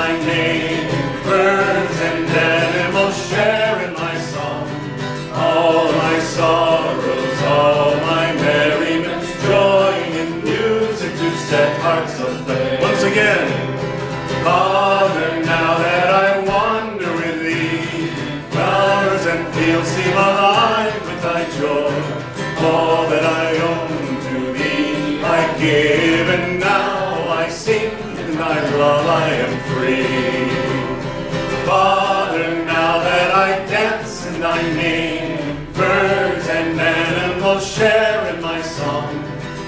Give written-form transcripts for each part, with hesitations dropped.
my name. Birds and animals share in my song. All my sorrows, all my merriments, join in music to set hearts aflame. Once again, Father, now that I wander with thee, flowers and fields seem alive with thy joy. All that I own to thee I give, and now I sing in thy love I am free. Father, now that I dance in thy name, birds and animals share in my song.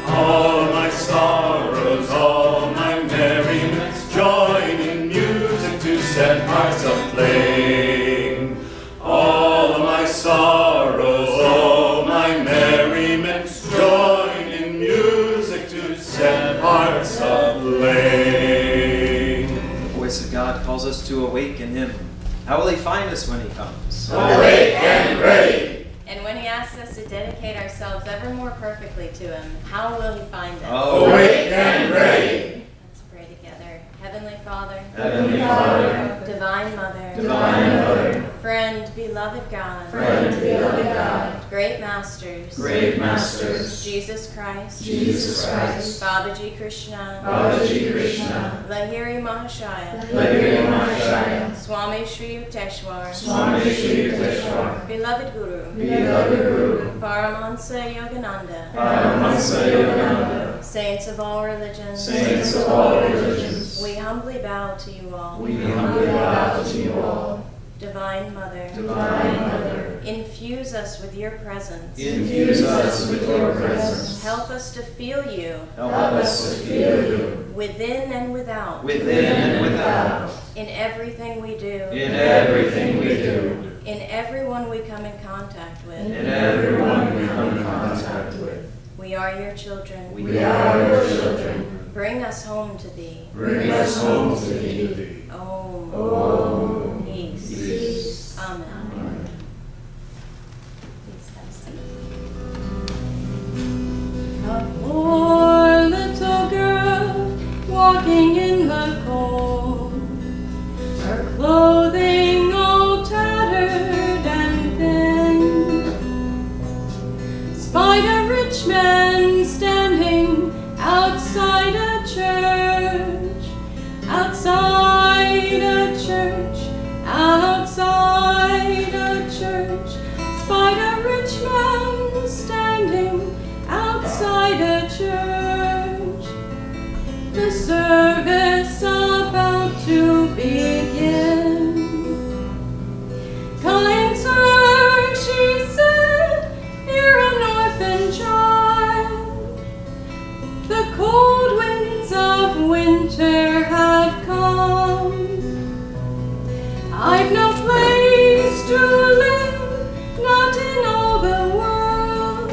All my sorrows, all my merriments, join in music to set hearts aflame. All of my sorrows, all my merriments, join in music to set hearts aflame. The voice of God calls us to awake in Him. How will He find us when He comes? Awake and ready. And when He asks us to dedicate ourselves ever more perfectly to Him, how will He find us? Awake and ready. Let's pray together. Heavenly Father, Heavenly Father, Divine Mother, Divine Mother, Friend, beloved God, Friend, beloved God, Great Masters, Great Masters, Jesus Christ, Jesus Christ, Babaji Krishna, Babaji Krishna, Lahiri Mahashaya, Lahiri Mahashaya, Swami Shri Yukteswar, Swami Shri Yukteswar, beloved Guru, beloved Guru, Paramahansa Yogananda, Paramahansa Yogananda, saints of all religions, saints of all religions, we humbly bow to you all. we humbly bow to you all. Divine Mother, Divine Mother, infuse us with your presence. infuse us with your presence. Help us to feel you Help us to feel you within and without, within and without, in everything we do, in everything we do, in everyone we come in contact with. in everyone we come in contact with. We are your children. We are your children. Bring us home to thee. Bring us home to thee. Om. Om. Peace. Peace. Amen. Amen. Please have a seat. A poor little girl walking in the cold, her clothing all tattered and thin, spied a rich man standing outside a church, outside a church, outside a church, spied a rich man standing outside a church. The service about to begin. Kind sir, she said, you're an orphan child. The cold winds of winter have come. I've no place to live, not in all the world.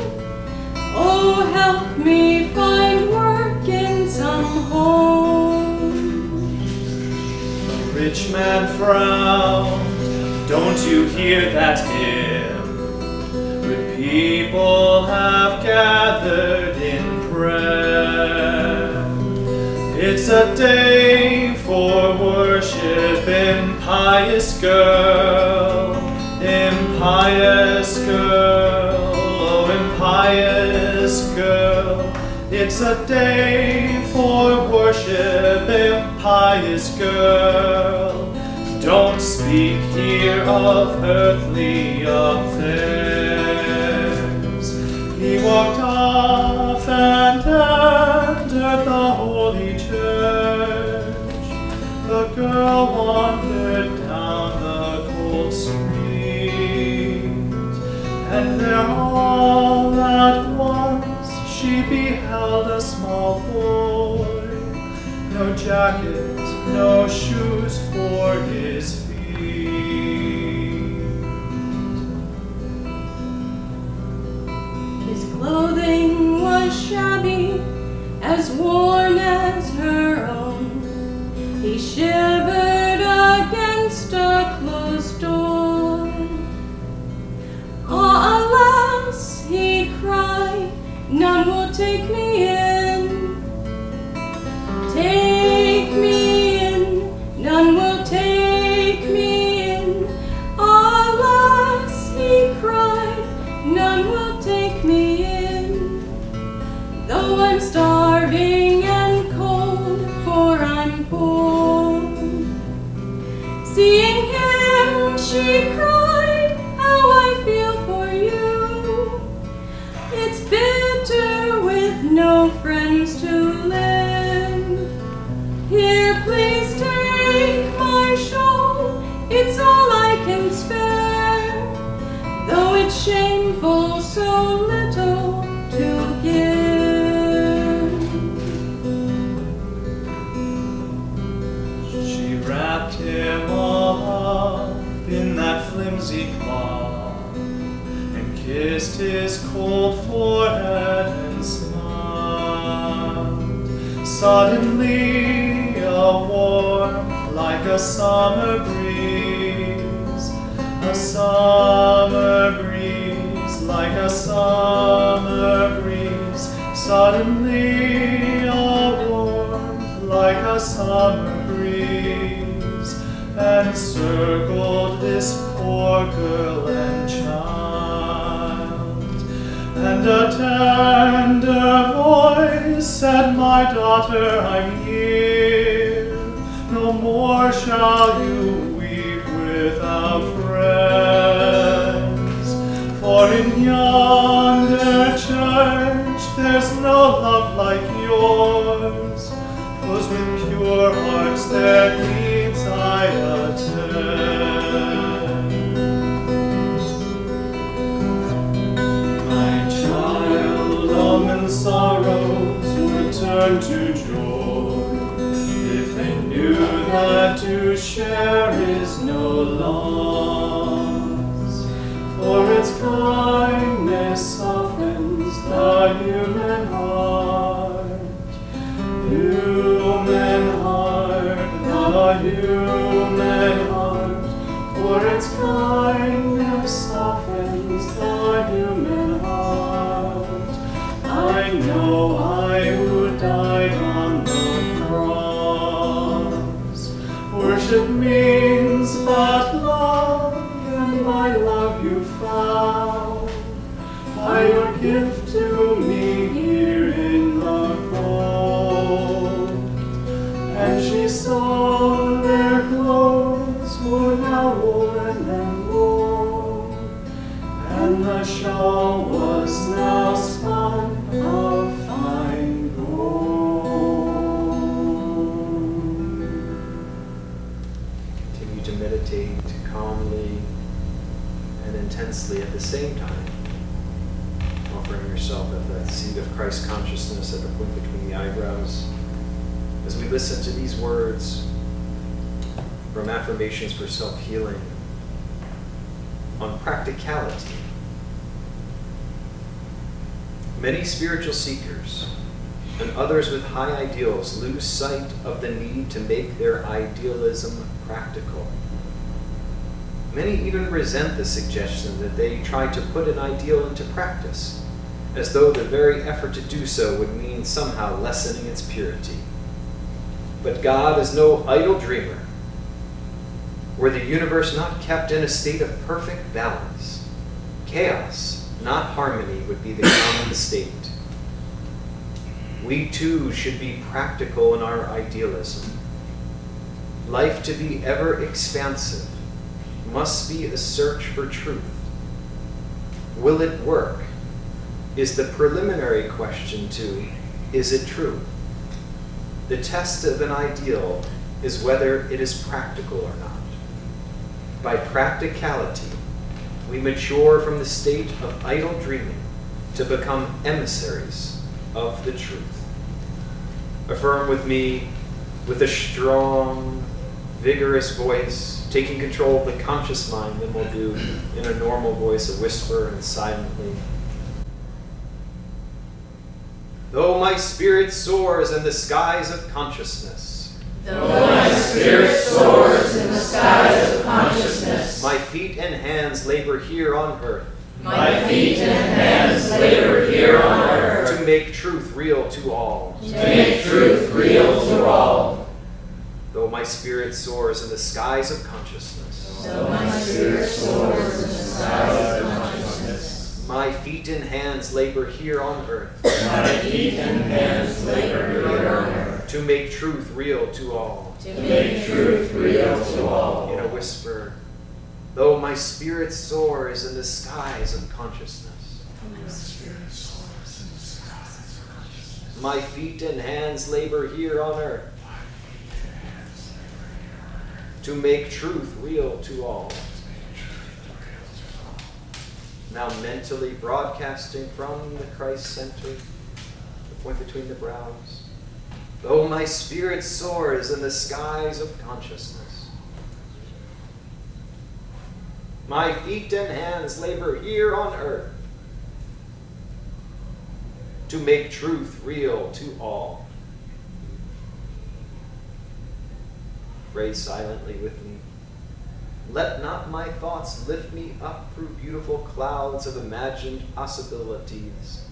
Oh, help me find work in some home. Rich man frowned. Don't you hear that hymn? Good people have gathered in prayer. It's a day for worship, impious girl, impious girl, oh impious girl. It's a day for worship, impious girl. Don't speak here of earthly affairs. He walked off and entered the holy church. The girl wandered down the cold street, and there all at once she beheld a small boy. No jacket, no shoes for his feet. His clothing was shabby, as worn as her own. He shivered against a closed door. Ah, alas, he cried, none will take me in. Take me in, none will I'm starving and cold, for I'm poor. Seeing him, she cried, how I feel for you. It's bitter with no friends to lend. Here, please take my shawl, it's all I can spare, though it's shameful so little to give. She wrapped him up in that flimsy cloth and kissed his cold forehead and smiled. Suddenly a warmth like a summer breeze, a summer breeze, like a summer breeze. Suddenly a warmth like a summer breeze encircled this poor girl and child. And a tender voice said, my daughter, I'm here. No more shall you weep without friends. For in yonder church there's no love like yours. 'Twas with pure hearts their needs I attend. My child, and sorrows would turn to joy if they knew that to share is no loss. For its kindness softens the human heart, human heart, the human heart. For its kindness softens the human heart. I know I who died on the cross. Worship means but love, and my love you found by your gift to me here in the cold. And she saw their clothes were now worn and worn, and the shawl was now spun of fine gold. Continue to meditate calmly and intensely at the same time, offering yourself at the seat of Christ consciousness at the point between the eyebrows, as we listen to these words from Affirmations for Self-Healing on practicality. Many spiritual seekers and others with high ideals lose sight of the need to make their idealism practical. Many even resent the suggestion that they try to put an ideal into practice, as though the very effort to do so would mean somehow lessening its purity. But God is no idle dreamer. Were the universe not kept in a state of perfect balance, chaos, not harmony, would be the common state. We too should be practical in our idealism. Life to be ever expansive must be a search for truth. Will it work? Is the preliminary question to, is it true? The test of an ideal is whether it is practical or not. By practicality, we mature from the state of idle dreaming to become emissaries of the truth. Affirm with me with a strong, vigorous voice, taking control of the conscious mind, then we'll do in a normal voice, a whisper and silently. Though my spirit soars in the skies of consciousness, Though my spirit soars in the skies of consciousness, my feet and hands labor here on earth, my feet and hands labor here on earth, to make truth real to all. to make truth real to all. Though my spirit soars in the skies of consciousness, Though my spirit soars in the skies of consciousness, My feet and hands labor here on earth. My feet and hands labor here on earth. To make truth real to all. To make truth real to all. In a whisper, though my spirit soars in the skies of consciousness. My feet and hands labor here on earth. To make truth real to all. Now mentally broadcasting from the Christ center, the point between the brows. Though my spirit soars in the skies of consciousness. My feet and hands labor here on earth to make truth real to all. Pray silently with me. Let not my thoughts lift me up through beautiful clouds of imagined possibilities,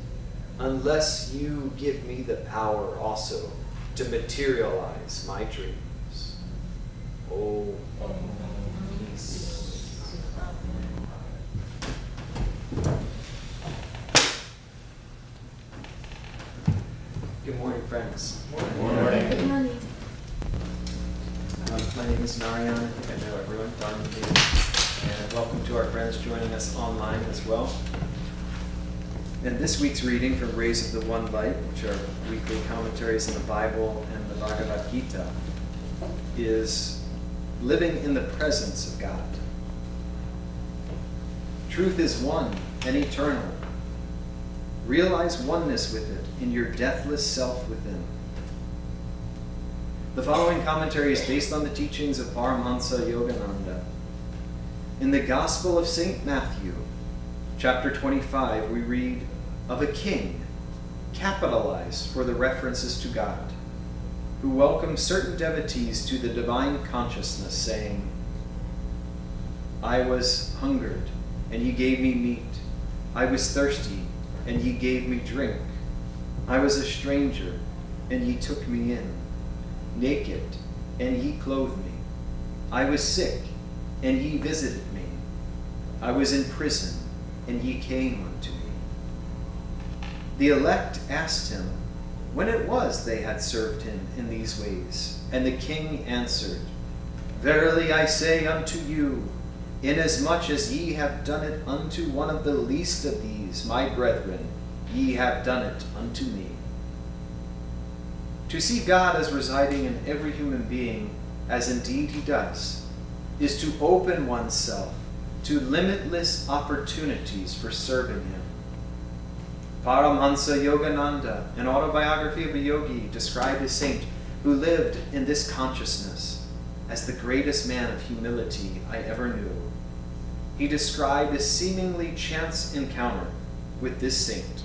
unless you give me the power also to materialize my dreams. Oh, peace. Good morning, friends. Good morning. Good morning. My name is Narayan. I think I know everyone. Dharmadevi. And welcome to our friends joining us online as well. And this week's reading from Rays of the One Light, which are weekly commentaries in the Bible and the Bhagavad Gita, is living in the presence of God. Truth is one and eternal. Realize oneness with it in your deathless self within. The following commentary is based on the teachings of Paramahansa Yogananda. In the Gospel of St. Matthew, chapter 25, we read of a king, capitalized for the references to God, who welcomed certain devotees to the divine consciousness, saying, I was hungered, and ye gave me meat. I was thirsty, and ye gave me drink. I was a stranger, and ye took me in. Naked, and ye clothed me. I was sick, and ye visited me. I was in prison, and ye came unto me. The elect asked him when it was they had served him in these ways. And the king answered, Verily I say unto you, inasmuch as ye have done it unto one of the least of these, my brethren, ye have done it unto me. To see God as residing in every human being, as indeed he does, is to open oneself to limitless opportunities for serving him. Paramahansa Yogananda, an autobiography of a yogi, described a saint who lived in this consciousness as the greatest man of humility I ever knew. He described a seemingly chance encounter with this saint.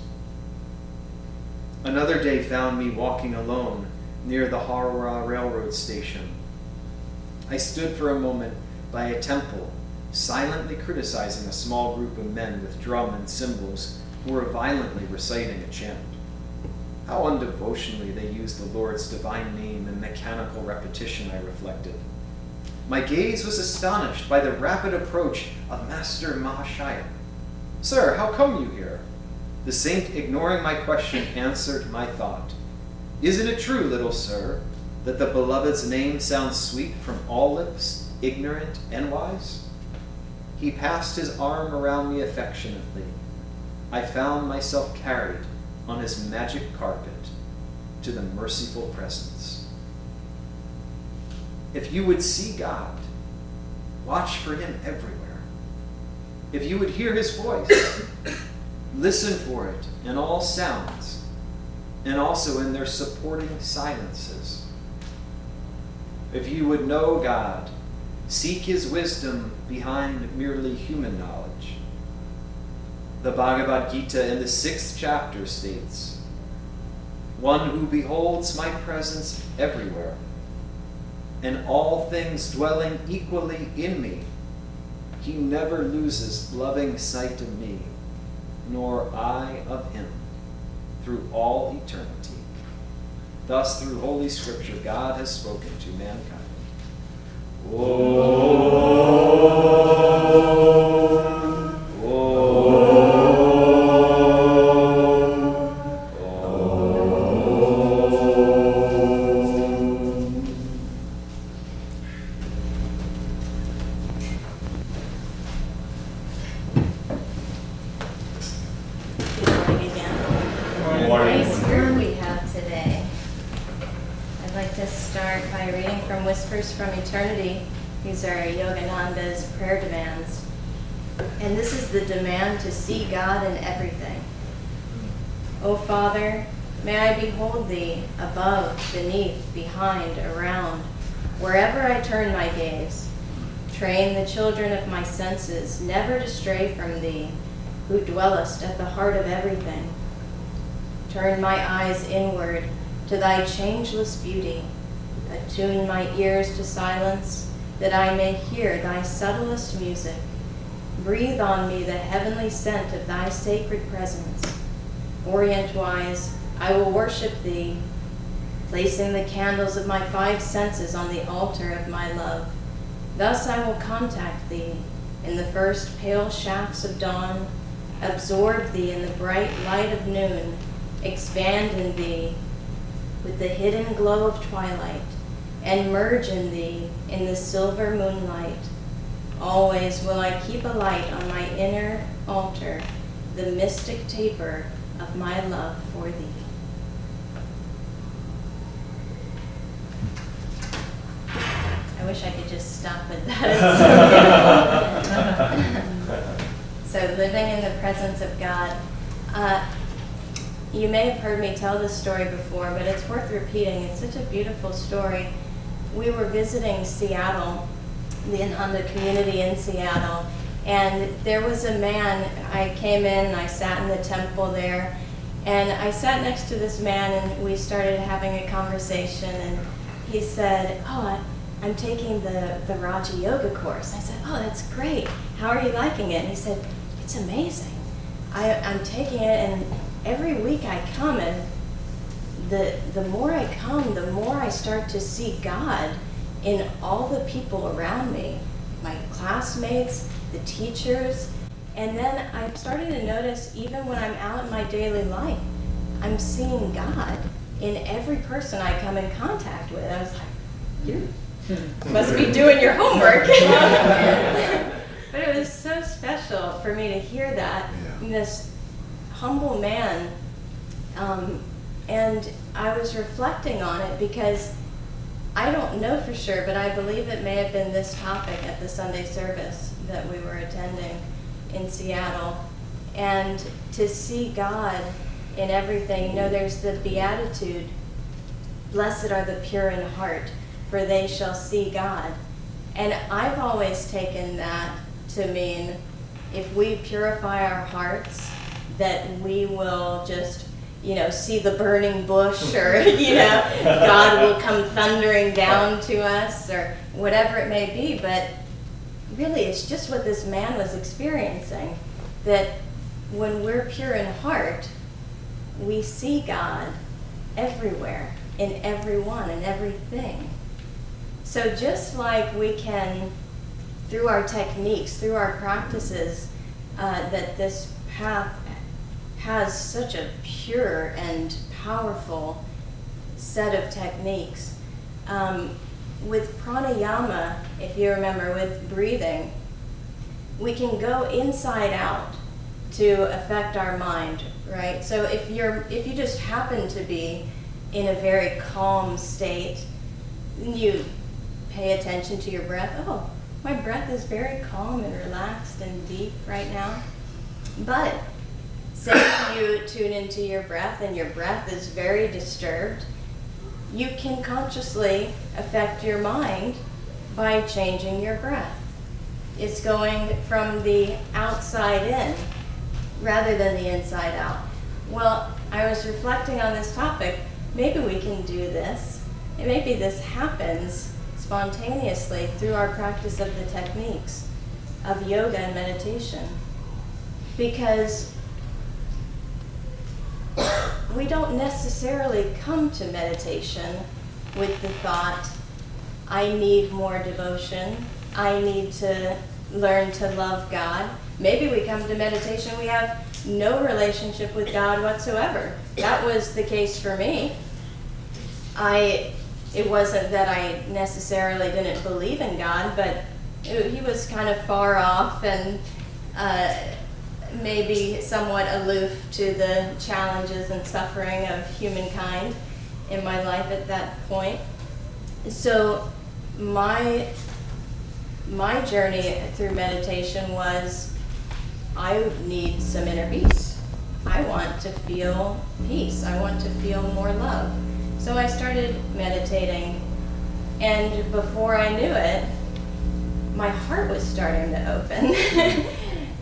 Another day found me walking alone near the Howrah railroad station. I stood for a moment by a temple, silently criticizing a small group of men with drum and cymbals who were violently reciting a chant. How undevotionally they used the Lord's divine name in mechanical repetition, I reflected. My gaze was astonished by the rapid approach of Master Mahashaya. Sir, how come you here? The saint, ignoring my question, answered my thought. Isn't it true, little sir, that the beloved's name sounds sweet from all lips, ignorant and wise? He passed his arm around me affectionately. I found myself carried on his magic carpet to the merciful presence. If you would see God, watch for him everywhere. If you would hear his voice, listen for it in all sounds, and also in their supporting silences. If you would know God, seek his wisdom behind merely human knowledge. The Bhagavad Gita in the 6th chapter states, One who beholds my presence everywhere, and all things dwelling equally in me, he never loses loving sight of me, nor I of him, through all eternity. Thus, through Holy Scripture, God has spoken to mankind. Om. Om. by reading from Whispers from Eternity. These are Yogananda's prayer demands. And this is the demand to see God in everything. O Father, may I behold thee above, beneath, behind, around, wherever I turn my gaze. Train the children of my senses never to stray from thee, who dwellest at the heart of everything. Turn my eyes inward to thy changeless beauty. Attune my ears to silence, that I may hear thy subtlest music. Breathe on me the heavenly scent of thy sacred presence. Orient-wise, I will worship thee, placing the candles of my 5 senses on the altar of my love. Thus I will contact thee in the first pale shafts of dawn, absorb thee in the bright light of noon, expand in thee with the hidden glow of twilight, and merge in thee in the silver moonlight. Always will I keep alight on my inner altar the mystic taper of my love for thee. I wish I could just stop with that. It's so beautiful. So living in the presence of God. You may have heard me tell this story before, but it's worth repeating. It's such a beautiful story. We were visiting Seattle, the Ananda community in Seattle, and there was a man. I came in and I sat in the temple there, and I sat next to this man, and we started having a conversation, and he said, "Oh, I'm taking the Raja Yoga course." I said, "Oh, that's great. How are you liking it?" And he said, "It's amazing. I'm taking it, and every week I come, and the more I come, the more I start to see God in all the people around me, my classmates, the teachers, and then I'm starting to notice even when I'm out in my daily life, I'm seeing God in every person I come in contact with." I was like, "You must be doing your homework." But it was so special for me to hear that from this humble man. And I was reflecting on it because I don't know for sure, but I believe it may have been this topic at the Sunday service that we were attending in Seattle. And to see God in everything, there's the Beatitude, "Blessed are the pure in heart, for they shall see God." And I've always taken that to mean if we purify our hearts, that we will just, see the burning bush, or, God will come thundering down to us, or whatever it may be. But really, it's just what this man was experiencing, that when we're pure in heart, we see God everywhere, in everyone and everything. So just like we can, through our techniques, through our practices, that this path has such a pure and powerful set of techniques. With pranayama, if you remember, with breathing, we can go inside out to affect our mind, right? So if you just happen to be in a very calm state, you pay attention to your breath. Oh, my breath is very calm and relaxed and deep right now. But say you tune into your breath and your breath is very disturbed, you can consciously affect your mind by changing your breath. It's going from the outside in rather than the inside out. Well, I was reflecting on this topic. Maybe we can do this, and maybe this happens spontaneously through our practice of the techniques of yoga and meditation. Because we don't necessarily come to meditation with the thought, I need more devotion, I need to learn to love God. Maybe we come to meditation, we have no relationship with God whatsoever. That was the case for me. It wasn't that I necessarily didn't believe in God, but he was kind of far off and maybe somewhat aloof to the challenges and suffering of humankind in my life at that point. So my journey through meditation was, I need some inner peace. I want to feel peace. I want to feel more love. So I started meditating, and before I knew it, my heart was starting to open.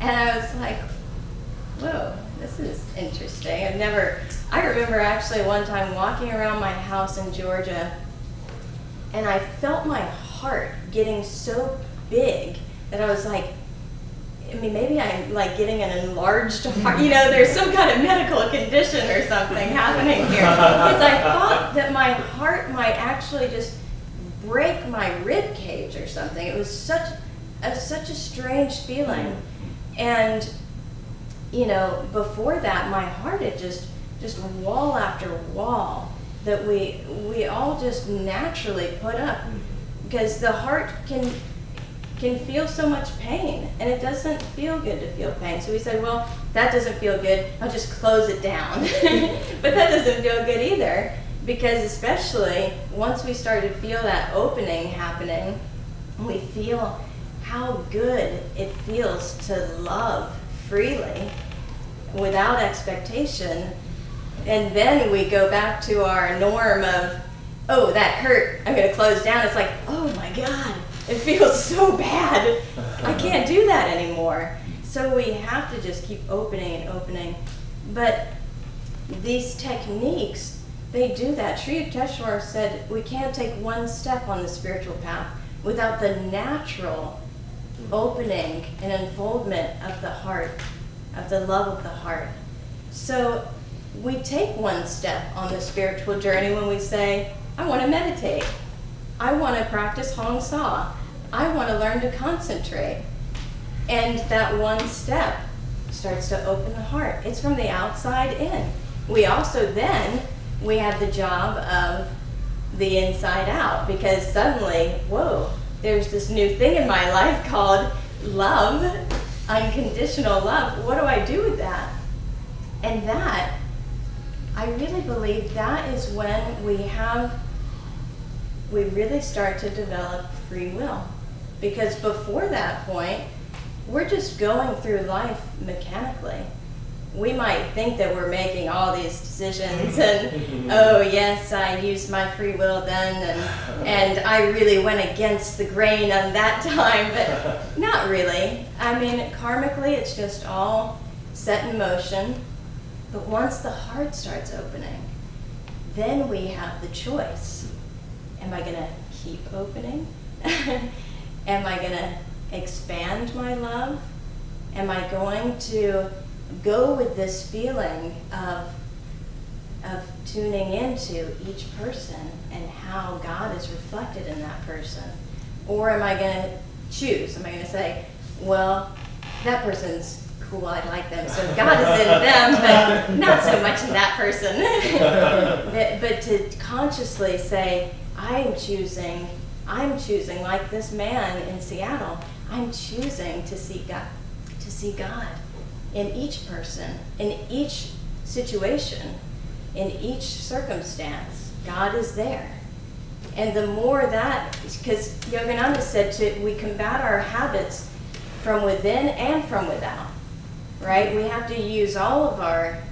And I was like, whoa, this is interesting. I remember actually one time walking around my house in Georgia, and I felt my heart getting so big that I was like, I mean, maybe I'm like getting an enlarged heart. You know, there's some kind of medical condition or something happening here. Because I thought that my heart might actually just break my rib cage or something. It was such a strange feeling. And, you know, before that, my heart had just wall after wall that we all just naturally put up, because the heart can feel so much pain, and it doesn't feel good to feel pain. So we said, well, that doesn't feel good, I'll just close it down. But that doesn't feel good either, because especially once we started to feel that opening happening, we feel how good it feels to love freely without expectation. And then we go back to our norm of, oh, that hurt, I'm going to close down. It's like, oh my God, it feels so bad. I can't do that anymore. So we have to just keep opening and opening. But these techniques, they do that. Sri Yukteswar said we can't take one step on the spiritual path without the natural opening and unfoldment of the heart, of the love of the heart. So we take one step on the spiritual journey when we say, I want to meditate. I want to practice Hong Sa. I want to learn to concentrate. And that one step starts to open the heart. It's from the outside in. We also then, we have the job of the inside out, because suddenly, whoa, there's this new thing in my life called love, unconditional love. What do I do with that? And that, I really believe that is when we really start to develop free will. Because before that point, we're just going through life mechanically. We might think that we're making all these decisions and, oh yes, I used my free will then, and I really went against the grain on that time, but not really. I mean, karmically, it's just all set in motion. But once the heart starts opening, then we have the choice. Am I going to keep opening? Am I going to expand my love? Am I going to go with this feeling of tuning into each person and how God is reflected in that person? Or am I going to choose? Am I going to say, well, that person's cool, I like them, so God is in them, but not so much in that person. But to consciously say, I'm choosing, like this man in Seattle, I'm choosing to see God in each person, in each situation, in each circumstance. God is there. And the more that, because Yogananda said we combat our habits from within and from without, right? We have to use all of our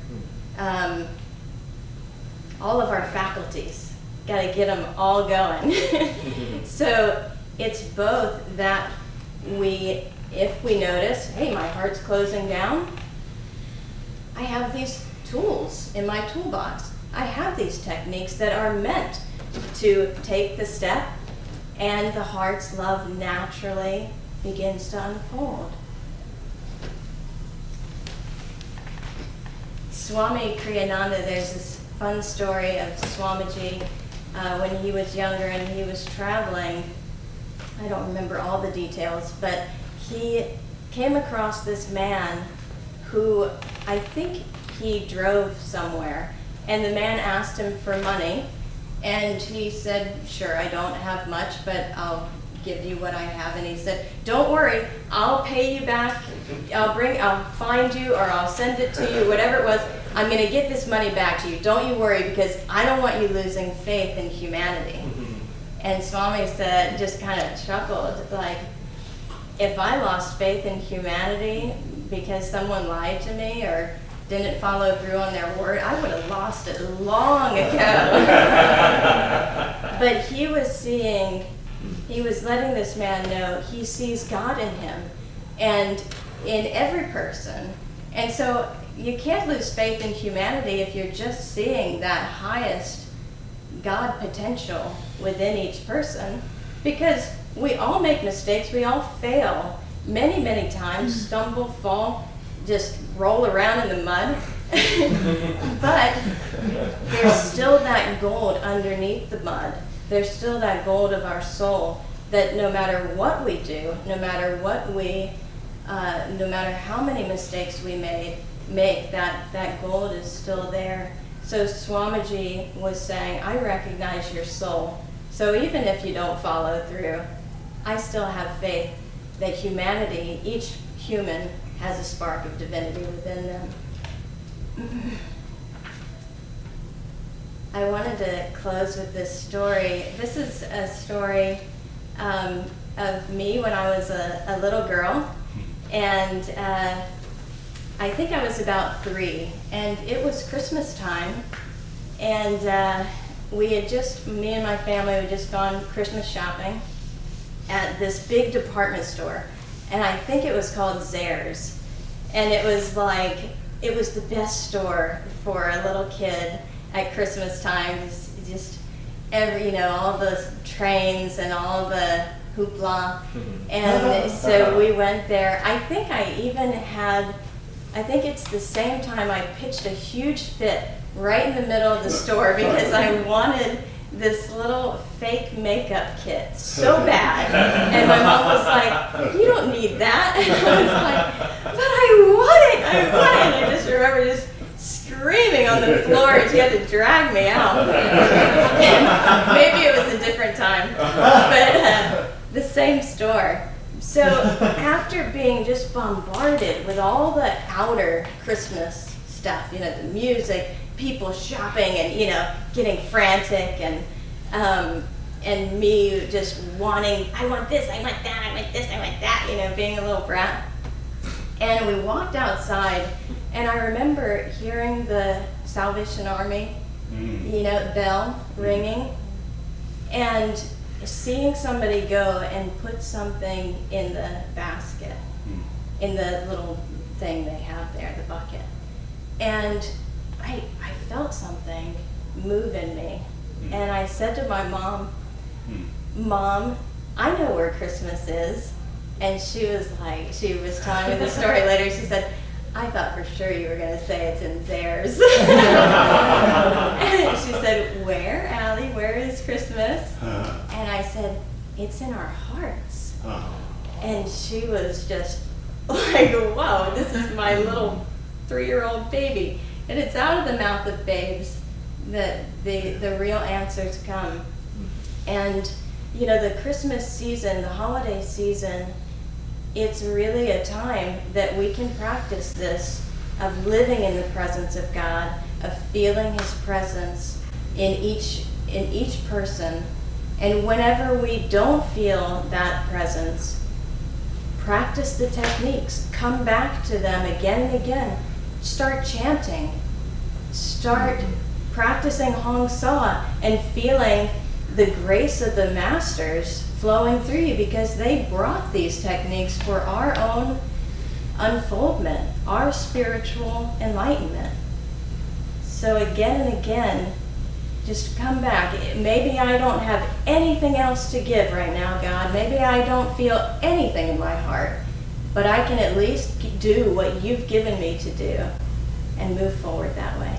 faculties. Got to get them all going. So it's both that if we notice, hey, my heart's closing down, I have these tools in my toolbox. I have these techniques that are meant to take the step, and the heart's love naturally begins to unfold. Swami Kriyananda, there's this fun story of Swamiji when he was younger and he was traveling. I don't remember all the details, but he came across this man who, I think he drove somewhere, and the man asked him for money, and he said, sure, I don't have much, but I'll give you what I have. And he said, don't worry, I'll pay you back. I'll find you, or I'll send it to you, whatever it was. I'm going to get this money back to you. Don't you worry, because I don't want you losing faith in humanity. And Swami said, just kind of chuckled, like, if I lost faith in humanity because someone lied to me or didn't follow through on their word, I would have lost it long ago. But he was letting this man know he sees God in him and in every person. And so you can't lose faith in humanity if you're just seeing that highest God potential within each person, because we all make mistakes, we all fail many, many times, stumble, fall, just roll around in the mud. But there's still that gold underneath the mud. There's still that gold of our soul that no matter what we do, no matter how many mistakes we make, that gold is still there. So Swamiji was saying, I recognize your soul. So even if you don't follow through, I still have faith that humanity, each human, has a spark of divinity within them. I wanted to close with this story. This is a story of me when I was a little girl, and I think I was about 3, and it was Christmas time, and me and my family had just gone Christmas shopping at this big department store, and I think it was called Zayre's, and it was the best store for a little kid at Christmas time. Just all the trains and all the hoopla, and so we went there. I think it's the same time I pitched a huge fit right in the middle of the store because I wanted this little fake makeup kit so bad. And my mom was like, you don't need that. And I was like, but I want it. And I just remember just screaming on the floor and she had to drag me out. Maybe it was a different time, but the same store. So after being just bombarded with all the outer Christmas stuff, the music, people shopping and, getting frantic and me just wanting, I want this, I want that, I want this, I want that, being a little brat. And we walked outside and I remember hearing the Salvation Army, bell ringing, and seeing somebody go and put something in the basket, in the little thing they have there, the bucket. And I felt something move in me. And I said to my mom, Mom, I know where Christmas is. And she was telling me the story later. She said, I thought for sure you were going to say it's in Zayre's. And she said, where, Allie? Where is Christmas? And I said, it's in our hearts. And she was just like, whoa, this is my little 3-year-old baby. And it's out of the mouth of babes that the real answers come. And, the Christmas season, the holiday season, it's really a time that we can practice this, of living in the presence of God, of feeling His presence in each person. And whenever we don't feel that presence, practice the techniques. Come back to them again and again. Start chanting. Start practicing Hong Sa and feeling the grace of the masters flowing through you, because they brought these techniques for our own unfoldment, our spiritual enlightenment. So again and again, just come back. Maybe I don't have anything else to give right now, God. Maybe I don't feel anything in my heart, but I can at least do what you've given me to do and move forward that way.